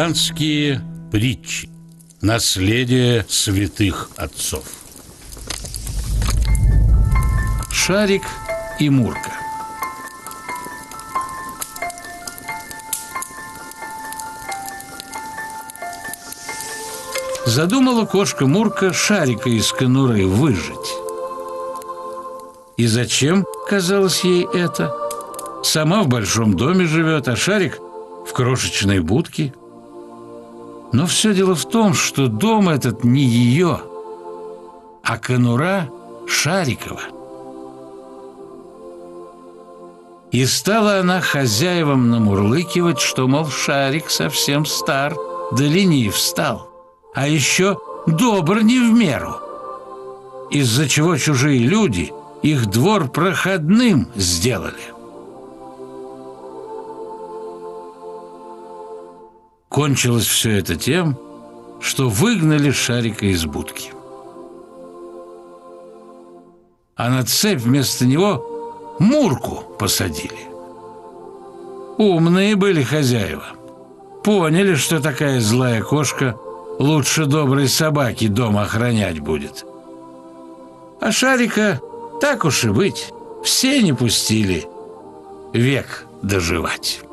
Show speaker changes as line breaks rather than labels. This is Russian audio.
Цыганские притчи. Наследие святых отцов. Шарик и Мурка. Задумала кошка Мурка Шарика из конуры выжить. И зачем, казалось ей это? Сама в большом доме живет, а Шарик в крошечной будке. Но все дело в том, что дом этот не ее, а конура Шарикова. И стала она хозяевам намурлыкивать, что, мол, Шарик совсем стар, да ленив стал, а еще добр не в меру, из-за чего чужие люди их двор проходным сделали. Кончилось все это тем, что выгнали Шарика из будки. А на цепь вместо него Мурку посадили. Умные были хозяева. Поняли, что такая злая кошка лучше доброй собаки дома охранять будет. А Шарика, так уж и быть, все не пустили век доживать.